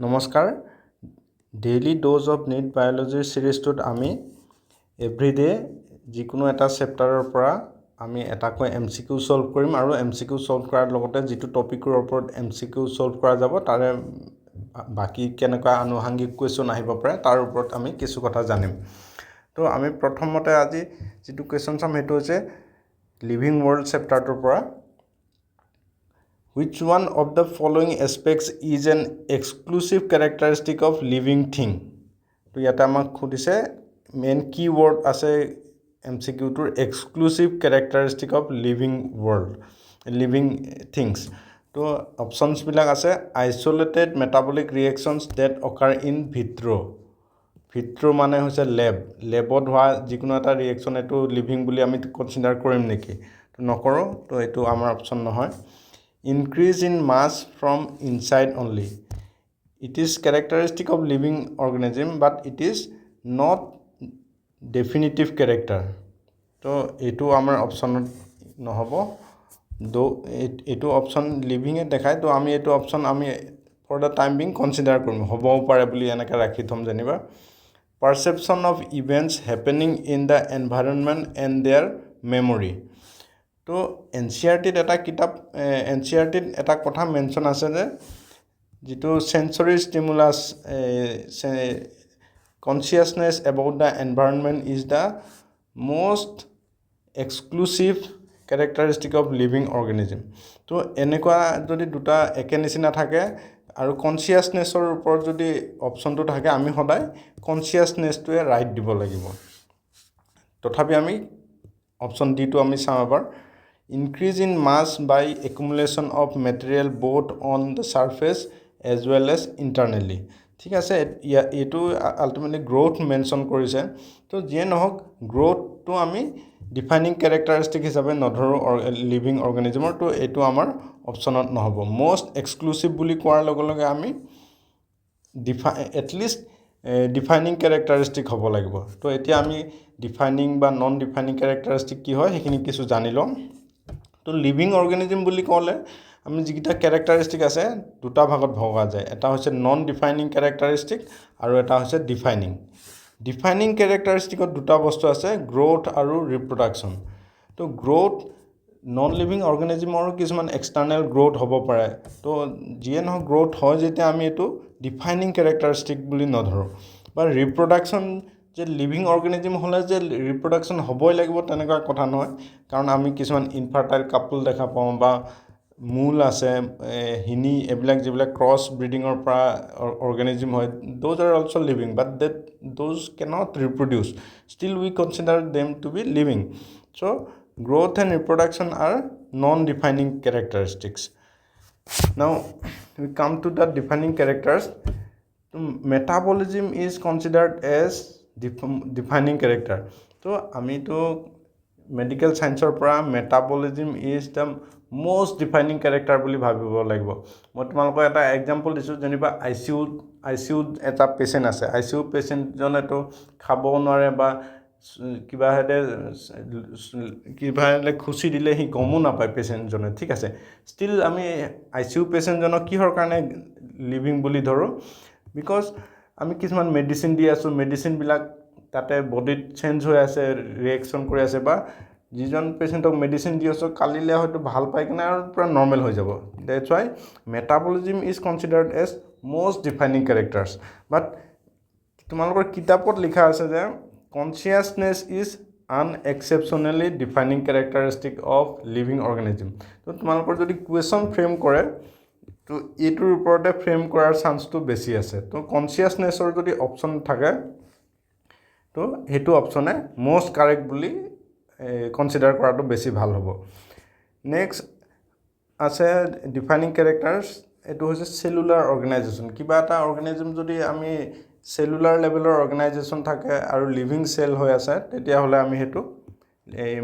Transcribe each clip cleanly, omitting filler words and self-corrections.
নমস্কাৰ daily dose of NEET বায়'লজিৰ সিৰিজটোত আমি everyday যিকোনো এটা চেপ্টাৰৰ পৰা আমি এটাকৈ এমচিকিউ সলভ কৰিম আৰু এমচিকিউ সলভ কৰাৰ লগতে যিটো টপিকৰ ওপৰত এমচিকিউ সলভ কৰা যাব তাৰে বাকি কেনেকুৱা আনুষংগিক কুৱেশ্যন আহিব পাৰে তাৰ ওপৰত আমি কিছু কথা জানিম তো আমি প্ৰথমতে আজি যিটো কুৱেশ্যন চাম সেইটো হৈছে লিভিং ৱৰ্ল্ড চেপ্টাৰটোৰ পৰা Which one of the following aspects is an exclusive characteristic of living thing? তো ইয়াতে আমাক খুদিছে মেইন কিৱৰ্ড আছে এমচিকিউটোৰ exclusive characteristic of living world living things তো অপশনস বিলাক আছে isolated metabolic reactions that occur in vitro vitro মানে হৈছে লেবত হোৱা যিকোনো এটা ৰিয়েকচন এটো লিভিং বুলি আমি কনসিডাৰ কৰিম নেকি তো নকৰো তো এটো আমাৰ অপশন নহয় Increase in mass from inside only. It is characteristic of living organism, but it is not definitive character. So, etu amar option no hobo. Do etu option living e dekhai. To ami etu option ami for the time being consider korum. Hobo pare boli enaka rakhi thom janiba. Perception of events happening in the environment and their memory. তো এনসিআরটিত এটা কিতাপ এনসিআরটিত এটা কথা mention আছে যে যেটো sensory stimulus consciousness about the environment is the most exclusive characteristic of living organism তো এনেকুৱা যদি দুটা একে নিচিনা থাকে আৰু কনসিয়াসনেসৰ ওপৰত যদি অপশনটো থাকে আমি সদায় কনসিয়াসনেসটোৱে ৰাইট দিব লাগিব তথাপি আমি অপশন ডি টো আমি চাম এবাৰ Increase in mass by accumulation of material both on the surface as well as internally. ঠিক আছে এটো আলটিমেটলি গ্ৰোথ মেনশন কৰিছে তো যে নহক গ্ৰোথটো আমি ডিফাইনিং ক্যাৰেক্টাৰিস্টিক হিচাপে নধৰো লিভিং অৰ্গানিজমৰ তো এটো আমাৰ অপচনত নহব মোস্ট এক্সক্লুসিভ বুলি কোৱাৰ লগে লগে আমি এটলিষ্ট ডিফাইনিং ক্যাৰেক্টাৰিস্টিক হ'ব লাগিব তো এতিয়া আমি ডিফাইনিং বা নন ডিফাইনিং ক্যাৰেক্টাৰিস্টিক কি হয় হেখিনি কিছু জানি লম তো লিভিং অৰ্গানিজম বুলি ক'লে আমি যিকিটা ক্যাৰেক্টাৰিস্টিক আছে দুটা ভাগত ভগা যায় এটা হৈছে নন ডিফাইনিং ক্যাৰেক্টাৰিস্টিক আৰু এটা হৈছে ডিফাইনিং ক্যাৰেক্টাৰিস্টিকত দুটা বস্তু আছে গ্ৰোথ আৰু ৰিপ্ৰডাকচন তো গ্ৰোথ নন লিভিং অৰ্গানিজমৰ কিছুমান এক্সটাৰ্নাল গ্ৰোথ হ'ব পাৰে তো যিয়ে নহয় গ্ৰোথ হয় যেতিয়া আমি এটো ডিফাইনিং ক্যাৰেক্টাৰিস্টিক বুলি নধৰো বা ৰিপ্ৰডাকচন যে লিভিং অৰ্গানিজম হলে যে ৰিপ্ৰডাকচন হ'বই লাগিব তেনেকুৱা কথা নহয় কাৰণ আমি কিছুমান ইনফাৰ্টাইল কাপল দেখা পাওঁ বা মূল আছে হিনি এবিলাক যিবিলাক ক্ৰছ ব্ৰিডিংৰ পৰা অৰ্গানিজম হয় those R also living but that those cannot reproduce still we consider them to be living so growth and reproduction are non defining characteristics now we come to the defining characters metabolism is considered as defining character so ami to medical science or pra metabolism is the most defining character boli bhabibo lagibo moi tumalko eta example disu jeniba ICU eta patient ase ICU patient jone to khabo nore ba কিবা হেলে খুচি দিলে হি গমো না পায় patient জনে ঠিক আছে steel আমি আইসিইউ পেশেন্ট জনক কিহৰ কাৰণে লিভিং বুলি ধৰো বিকজ আমি কিছুমান মেডিসিন দি আছো মেডিসিন বিলাক তাতে বডিত চেঞ্জ হৈ আছে ৰিঅ্যাকশন কৰি আছে বা যিজন পেশেন্টক মেডিসিন দি আছো কালিলে হয়তো ভাল পাই কিনে আৰু পুৰা নৰমাল হৈ যাব that's why metabolism is considered as most defining characters but তোমালোকৰ কিতাপত লিখা আছে যে consciousness is unexceptionally defining characteristic of living organism তো তোমালোকৰ যদি কোৱেশ্চন ফ্ৰেম কৰে তো এটোৰ ওপৰতে ফ্ৰেম কৰাৰ চান্সটো বেছি আছে তো কনসিয়াসনেছৰ যদি অপচন থাকে তো হেতু অপচনে মোস্ট কাৰেক্ট বুলি কনসিডাৰ কৰাটো বেছি ভাল হ'ব নেক্সট আছে ডিফাইনিং ক্যাৰেক্টাৰ্স এটো হৈছে সেলুলাৰ অৰ্গানাইজেশন কিবা এটা অৰ্গানিজম যদি আমি সেলুলাৰ লেভেলৰ অৰ্গানাইজেশন থাকে আৰু লিভিং সেল হৈ আছে তেতিয়া হলে আমি হেতু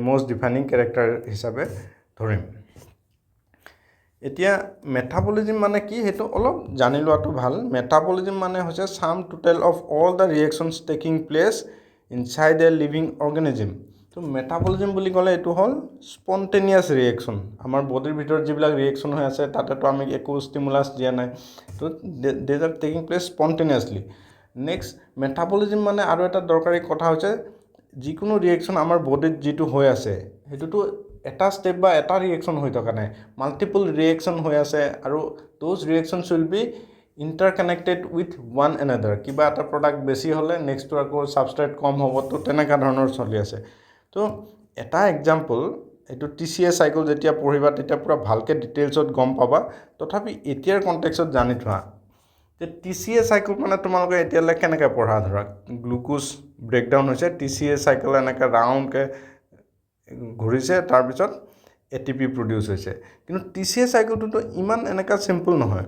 মোস্ট ডিফাইনিং ক্যাৰেক্টাৰ হিচাপে ধৰিম এতিয়া মেটাবলিজম মানে কি হেতু অলপ জানি লোৱাটো ভাল মেটাবলিজম মানে হৈছে sum total of all the reactions taking place inside a living organism তো মেটাবলিজম বুলি ক'লে এইটো হ'ল স্পন্টেনিয়াছ ৰিয়েকশ্যন আমাৰ বডিৰ ভিতৰত যিবিলাক ৰিয়েকশ্যন হৈ আছে তাতেতো আমি একো ষ্টিমুলাছ দিয়া নাই তো these are taking place spontaneously next metabolism মানে আৰু এটা দৰকাৰী কথা হৈছে যিকোনো ৰিয়েকশ্যন আমাৰ বডিত যিটো হৈ আছে সেইটোতো এটা ষ্টেপ বা এটা ৰিয়েকশ্যন হৈ থকা নাই মাল্টিপল ৰিয়েকশ্যন হৈ আছে আৰু those reactions will be interconnected with one another কিবা এটা প্ৰডাক্ট বেছি হ'লে নেক্সটটো আকৌ ছাবষ্ট্ৰেট কম হ'ব তো তেনেকুৱা ধৰণৰ চলি আছে তো এটা এক্সাম্পল এইটো TCA চাইকেল যেতিয়া পঢ়িবা তেতিয়া পুৰা ভালকৈ ডিটেইলছত গম পাবা তথাপি এতিয়াৰ কণ্টেক্সত জানি থোৱা যে TCA চাইকেল মানে তোমালোকে এতিয়ালৈ কেনেকৈ পঢ়া ধৰা গ্লুকোজ ব্ৰেকডাউন হৈছে TCA চাইকেল এনেকৈ ৰাউণ্ডকৈ ঘূৰিছে তাৰপিছত ATP প্ৰডিউচ হৈছে কিন্তু TCA চাইকেলটোতো ইমান এনেকুৱা চিম্পল নহয়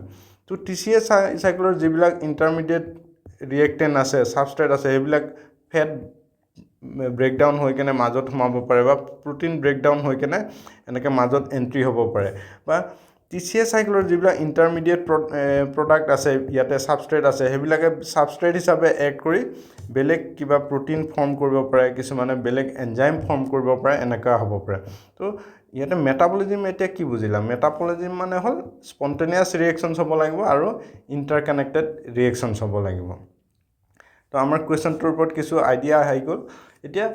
তো TCA চাইকেলৰ যিবিলাক ইণ্টাৰমিডিয়েট ৰিয়েক্টেণ্ট আছে ছাবষ্ট্ৰেট আছে সেইবিলাক ফেট ব্ৰেকডাউন হৈ কেনে মাজত সোমাব পাৰে বা প্ৰটিন ব্ৰেকডাউন হৈ কেনে এনেকৈ মাজত এণ্ট্ৰি হ'ব পাৰে বা TCA চাইকেলৰ যিবিলাক ইণ্টাৰমিডিয়েট প্ৰডাক্ট আছে ইয়াতে ছাবষ্ট্ৰেট আছে সেইবিলাকে ছাবষ্ট্ৰেট হিচাপে এক্ট কৰি বেলেগ কিবা প্ৰটিন ফৰ্ম কৰিব পাৰে কিছুমানে বেলেগ এনজাইম ফৰ্ম কৰিব পাৰে এনেকুৱা হ'ব পাৰে তো ইয়াতে মেটাবলিজিম এতিয়া কি বুজিলা মেটাবলিজিম মানে হ'ল স্পন্টেনিয়াছ ৰিয়েকশ্যনছ হ'ব লাগিব আৰু ইণ্টাৰকানেক্টেড ৰিয়েকশ্যনছ হ'ব লাগিব তো আমাৰ কুৱেশ্যনটোৰ ওপৰত কিছু আইডিয়া আহি গ'ল এতিয়া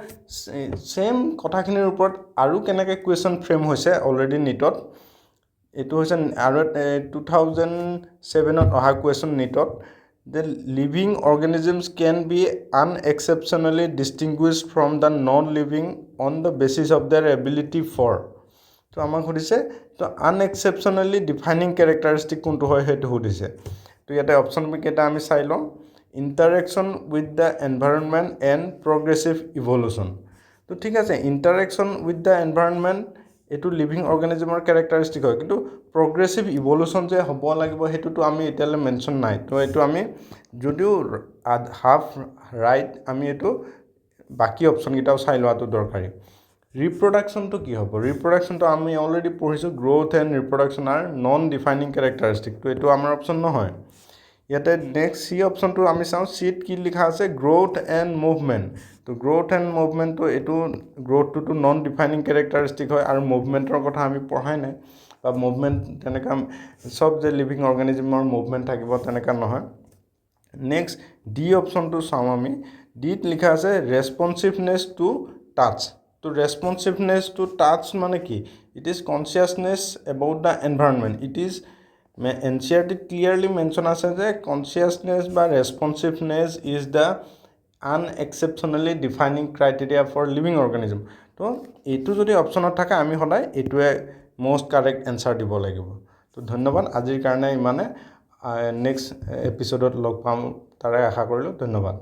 সেম কথাখিনিৰ ওপৰত আৰু কেনেকৈ কুৱেশ্যন ফ্ৰেম হৈছে অলৰেডি নিটত এইটো হৈছে আৰু 2007ত অহা question নিটত the living organisms can be unexceptionally distinguished from the non-living on the basis of their ability for তো আমাক সুধিছে তো আনএক্সেপশ্যনেলি ডিফাইনিং কেৰেক্টাৰিষ্টিক কোনটো হয় সেইটো সুধিছে তো ইয়াতে অপশ্যন কেইটা আমি চাই লওঁ interaction with the environment and progressive evolution তো ঠিক আছে ইণ্টাৰেকশ্যন উইথ দ্য এনভাইৰনমেণ্ট এইটো লিভিং অৰ্গেনিজমৰ কেৰেক্টাৰিষ্টিক হয় কিন্তু প্ৰগ্ৰেছিভ ইভলিউশ্যন যে হ'ব লাগিব সেইটোতো আমি এতিয়ালৈ মেনশ্যন নাই তো এইটো আমি যদিও হাফ ৰাইট আমি এইটো বাকী অপশ্যনকেইটাও চাই লোৱাটো দৰকাৰী ৰিপ্ৰডাকশ্যনটো কি হ'ব ৰিপ্ৰডাকশ্যনটো আমি অলৰেডি পঢ়িছোঁ growth and reproduction R non defining characteristic তো এইটো আমাৰ অপশ্যন নহয় ইয়াতে নেক্সট চি অপশ্যনটো আমি চাওঁ চিত কি লিখা আছে গ্ৰ'থ এণ্ড মুভমেণ্ট তো গ্ৰ'থ এণ্ড মুভমেণ্টটো এইটো গ্ৰ'থটোতো নন ডিফাইনিং কেৰেক্টাৰিষ্টিক হয় আৰু মুভমেণ্টৰ কথা আমি পঢ়াই নাই বা মুভমেণ্ট তেনেকুৱা চব যে লিভিং অৰ্গেনিজমৰ মুভমেণ্ট থাকিব তেনেকুৱা নহয় নেক্সট ডি অপশ্যনটো চাওঁ আমি ডিত লিখা আছে ৰেছপনচিভনেছ টু টাচ তো ৰেছপনচিভনেছ টু টাচ মানে কি it is consciousness about the environment it is এনচিআৰটিত ক্লিয়াৰলি মেনশ্যন আছে যে কনচিয়াছনেছ বা responsiveness is the unexceptionally defining criteria for living organism তো এইটো যদি অপশ্যনত থাকে আমি সদায় এইটোৱে মষ্ট কাৰেক্ট এনচাৰ দিব লাগিব তো ধন্যবাদ আজিৰ কাৰণে ইমানে নেক্সট এপিছ'ডত লগ পাম তাৰে আশা কৰিলোঁ ধন্যবাদ